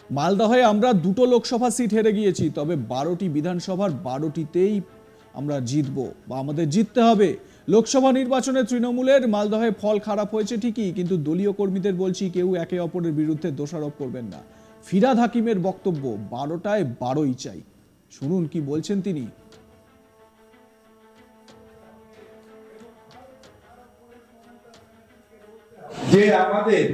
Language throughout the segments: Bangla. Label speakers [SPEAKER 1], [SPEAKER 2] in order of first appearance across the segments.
[SPEAKER 1] মালদহে আমরা দুটো লোকসভা সিট হেরে গিয়েছি, তবে 12টি বিধানসভার 12টিতেই আমরা জিতবো বা আমাদের জিততে হবে। লোকসভা নির্বাচনে তৃণমূলের মালদহে ফল খারাপ হয়েছে ঠিকই, কিন্তু দলীয় কর্মীদের বলছি কেউ একে অপরের বিরুদ্ধে দোষারোপ করবেন না। ফিরহাদ হাকিমের বক্তব্য, 12টায় 12ই চাই। শুনুন কি বলছেন তিনি।
[SPEAKER 2] যে আমাদের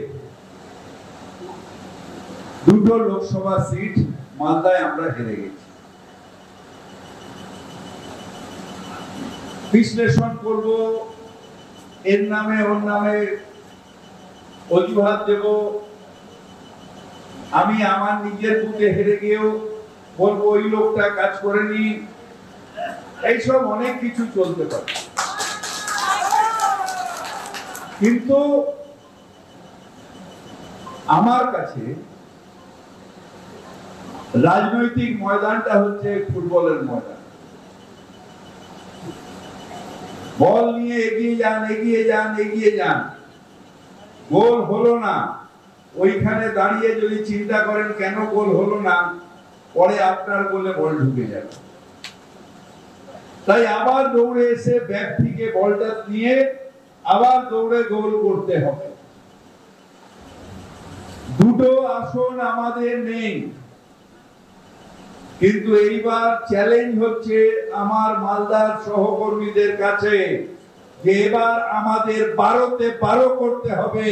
[SPEAKER 2] দুটো লোকসভা সিট মালদায় আমরা হেরে গেছি, বিশ্লেষণ করব, এর নামে ওর নামে অজুহাত দেব। আমি আমার নিজের বুথে হেরে গিয়েও বলবো ওই লোকটা কাজ করেনি। এইসব অনেক কিছু চলতে পারে, কিন্তু আমার কাছে রাজনৈতিক ময়দানটা হচ্ছে ফুটবলের ময়দান। বল নিয়ে এগিয়ে যান, এগিয়ে যান, এগিয়ে যান। গোল হলো না, ওইখানে দাঁড়িয়ে যদি চিন্তা করেন কেন গোল হলো না, পরে আপনার গোলে বল ঢুকে যাবে। তাই আবার দৌড়ে এসে ব্যাক থেকে বলটা নিয়ে আবার দৌড়ে গোল করতে হবে। দুটো আসন আমাদের নেই, কিন্তু এইবার চ্যালেঞ্জ হচ্ছে আমার মালদার সহকর্মীদের কাছে যে এবার আমাদের 12তে 12 করতে হবে,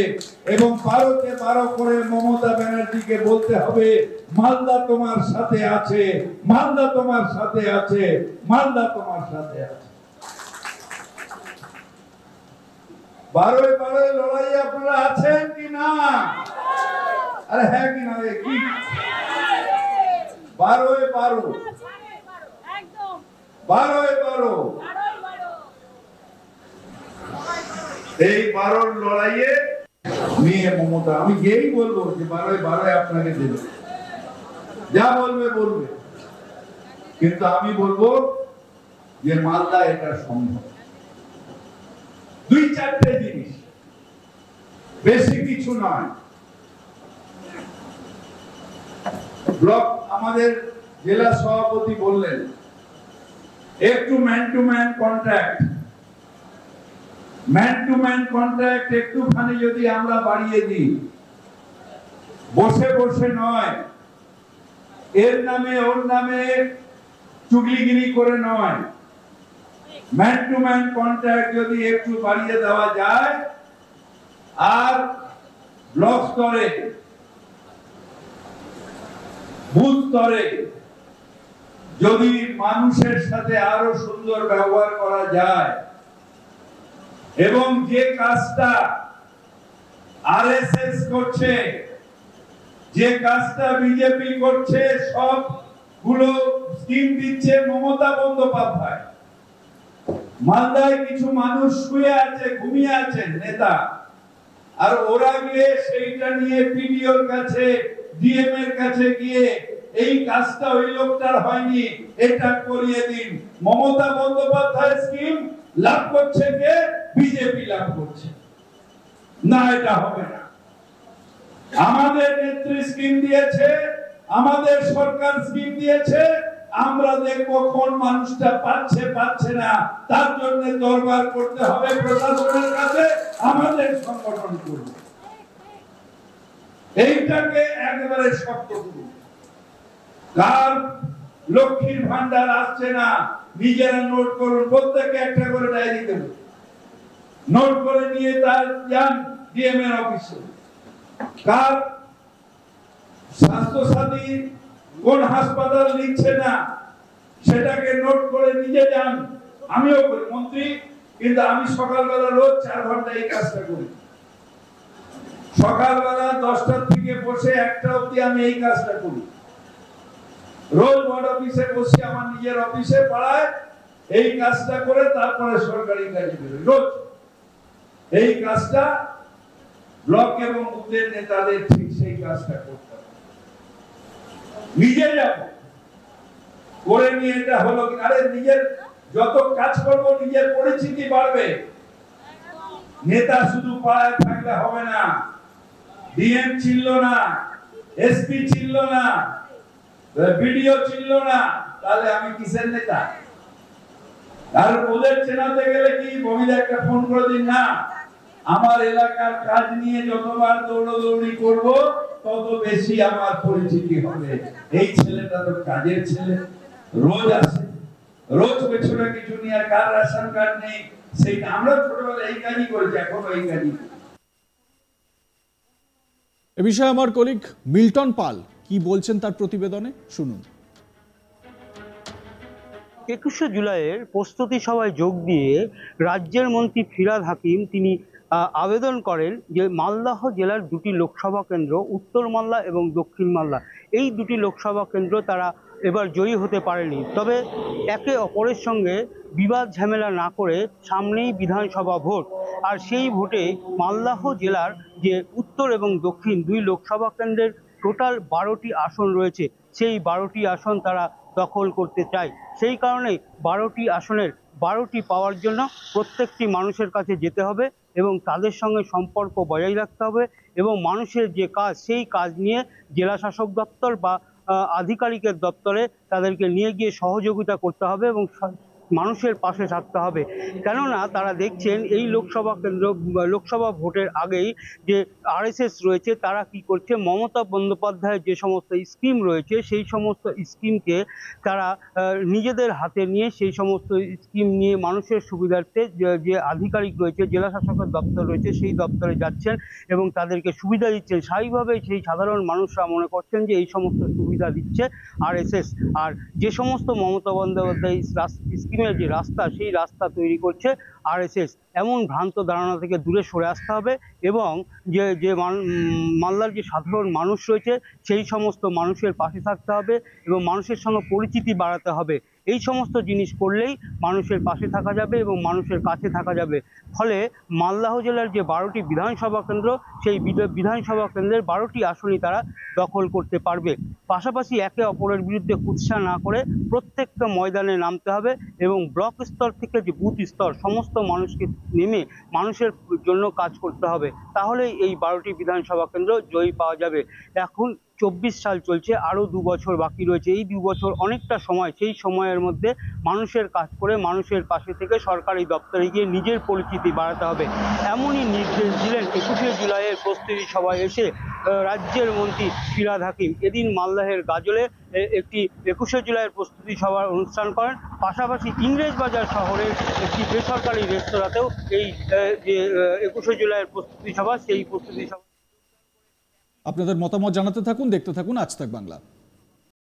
[SPEAKER 2] এবং 12তে 12 করে মমতা ব্যানার্জিকে বলতে হবে মালদা তোমার সাথে আছে, মালদা তোমার সাথে আছে, মালদা তোমার সাথে আছে। 12-এ 12 লড়াই আপনারা আছেন কি না? আরে হ্যাঁ কি না? কি 12-এ 12, 12-এ 12, এই 12 লড়াইয়ে নিয়ে মমতা, আমি যেই বলবো যে 12-এ 12 আপনাকে দেবে, যা বলবে বলবে, কিন্তু আমি বলবো যে মালদা এটা সম্ভব। 2-4টে জিনিস, বেশি কিছু নয়। ব্লক আমাদের জেলা সভাপতি বললেন একটু man to man contact, man to man contact একটুখানি যদি আমরা বাড়িয়ে দিই, বসে বসে নয়, এর নামে ওর নামে চুগলিগিরি করে নয়, ম্যান টু ম্যান কন্ট্যাক্ট যদি একটু বাড়িয়ে দেওয়া যায়, আর ব্লক স্তরে বুথ স্তরে যদি মানুষের সাথে আরো সুন্দর ব্যবহার করা যায়, এবং যে কাজটা আরএসএস করছে, যে কাজটা বিজেপি করছে, সবগুলো স্কিম দিচ্ছে মমতা বন্দ্যোপাধ্যায়। মালদায় কিছু মানুষ শুয়ে আছে, ঘুমিয়ে আছেন নেতা, আর ওরা গিয়ে সেইটা নিয়ে পিডিওর কাছে, ডিএম এর কাছে গিয়ে এই কাজটা ওই লোকটার হয়নি, এটা করিয়ে দিন। মমতা বন্দ্যোপাধ্যায় স্কিম লাভ করছে কে? বিজেপি লাভ করছে না, এটা হবে না। আমাদের নেত্রী স্কিম দিয়েছে, আমাদের সরকার স্কিম দিয়েছে, আমরা দেখবো কোন মানুষটা পাচ্ছে পাচ্ছে না, তার জন্য দরবার করতে হবে প্রশাসনের কাছে, আমাদের সংগঠন করবে। এইটাকে একেবারে শক্ত করুন। কার লক্ষ্মীর ভান্ডার আসছে না নিজেরা নোট করুন, প্রত্যেকে একটা করে ডায়েরি দেবেন, নোট করে নিয়ে তার যান ডিএম এর অফিসে। কার স্বাস্থ্য সাথী কোন হাসপাতাল নিচ্ছে না সেটাকে নোট করে নিজে যান। আমিও করি, মন্ত্রী, কিন্তু আমি সকালবেলা রোজ 4 ঘন্টা এই কাজটা করি। সকালবেলা 10টা থেকে বসে 1টা অবধি আমি এই কাজটা করি। রোজ ওয়ার্ড অফিসে বসে আমার নিজের অফিসে পাড়ায় এই কাজটা করে তারপরে সরকারি কাজে বেরোই। রোজ এই কাজটা ব্লক এবং বুথের নেতাদের ঠিক সেই কাজটা করতে হবে। নিজে যাব করে নিয়ে এটা হলো, আরে নিজের যত কাজ করব নিজের পরিচিতি বাড়বে। নেতা শুধু পাড়ায় থাকলে হবে না, ডিএম ছিল না, এসপি ছিল না, ভিডিও ছিল না, তাহলে আমি কিসের নেতা? আর ওদের চেনাতে গেলে কি বমিদা একটা ফোন করে দিন না, আমার এলাকার কাজ নিয়ে যতবার দৌড়দৌড়ি করব তত বেশি আমার পরিচিতি হবে। এই ছেলেটা তো কাজের ছেলে, রোজ আসে, রোজ পেছনে কিছু নিয়ে, কার রেশন কার্ড নেই, সেইটা আমরা ছোটবেলায় এই কাজই করেছি, এখনো এই কাজই।
[SPEAKER 1] এ বিষয়ে আমার কলিগ মিল্টন পাল কি বলছেন তার প্রতিবেদনে শুনুন।
[SPEAKER 3] 21শে জুলাইয়ের প্রস্তুতি সভায় যোগ দিয়ে রাজ্যের মন্ত্রী ফিরহাদ হাকিম তিনি আবেদন করেন যে মালদহ জেলার দুটি লোকসভা কেন্দ্র, উত্তর মালদা এবং দক্ষিণ মালদা, এই দুটি লোকসভা কেন্দ্র তারা এবার জয়ী হতে পারেনি। তবে একে অপরের সঙ্গে বিবাদ ঝামেলা না করে সামনেই বিধানসভা ভোট, আর সেই ভোটে মালদহ জেলার যে উত্তর এবং দক্ষিণ দুই লোকসভা কেন্দ্রের টোটাল 12টি আসন রয়েছে, সেই 12টি আসন তারা দখল করতে চায়। সেই কারণেই 12টি আসনের 12টি পাওয়ার জন্য প্রত্যেকটি মানুষের কাছে যেতে হবে এবং তাদের সঙ্গে সম্পর্ক বজায় রাখতে হবে এবং মানুষের যে কাজ সেই কাজ নিয়ে জেলা শাসক দপ্তর বা আধিকারিকের দপ্তরে তাদেরকে নিয়ে গিয়ে সহযোগিতা করতে হবে এবং মানুষের পাশে থাকতে হবে। কেননা তারা দেখছেন এই লোকসভা ভোটের আগেই যে আরএসএস রয়েছে তারা কি করছে, মমতা বন্দ্যোপাধ্যায়ের যে সমস্ত স্কিম রয়েছে সেই সমস্ত স্কিমকে তারা নিজেদের হাতে নিয়ে সেই সমস্ত স্কিম নিয়ে মানুষের সুবিধার্থে যে আধিকারিক রয়েছে, জেলা শাসকের দপ্তর রয়েছে, সেই দপ্তরে যাচ্ছেন এবং তাদেরকে সুবিধা দিচ্ছেন। স্বাভাবিকভাবেই সেই সাধারণ মানুষরা মনে করছেন যে এই সমস্ত সুবিধা দিচ্ছে আরএসএস, আর যে সমস্ত মমতা বন্দ্যোপাধ্যায় স্কিমের যে রাস্তা সেই রাস্তা তৈরি করছে আরএসএস। এমন ভ্রান্ত ধারণা থেকে দূরে সরে আসতে হবে এবং যে মালদার যে সাধারণ মানুষ রয়েছে সেই সমস্ত মানুষের পাশে থাকতে হবে এবং মানুষের সঙ্গে পরিচিতি বাড়াতে হবে। এই সমস্ত জিনিস করলেই মানুষের পাশে থাকা যাবে এবং মানুষের কাছে থাকা যাবে। ফলে মালদহ জেলার যে 12টি বিধানসভা কেন্দ্র সেই বিধানসভা কেন্দ্রের 12টি আসনই তারা দখল করতে পারবে। পাশাপাশি একে অপরের বিরুদ্ধে কুৎসা না করে প্রত্যেকটা ময়দানে নামতে হবে এবং ব্লক স্তর থেকে যে বুথ স্তর সমস্ত মানুষকে নেমে মানুষের জন্য কাজ করতে হবে, তাহলেই এই 12টি বিধানসভা কেন্দ্র জয়ী পাওয়া যাবে। এখন 24 সাল চলছে, আরও 2 বছর বাকি রয়েছে। এই 2 বছর অনেকটা সময়, সেই সময়ের মধ্যে মানুষের কাজ করে মানুষের পাশে থেকে সরকারি দপ্তরে গিয়ে নিজের পরিচিতি বাড়াতে হবে, এমনই নির্দেশ দিলেন 21শে জুলাইয়ের প্রস্তুতি সভায় এসে রাজ্যের মন্ত্রী ফিরহাদ হাকিম। এদিন মালদহের গাজলে একটি 21শে জুলাইয়ের প্রস্তুতি সভার অনুষ্ঠান করেন। পাশাপাশি ইংরেজবাজার শহরের একটি বেসরকারি রেস্তোরাঁতেও এই যে 21শে জুলাইয়ের প্রস্তুতি সভা সেই প্রস্তুতি সভা।
[SPEAKER 1] আপনাদের মতামত জানাতে থাকুন, দেখতে থাকুন আজ তাক বাংলা।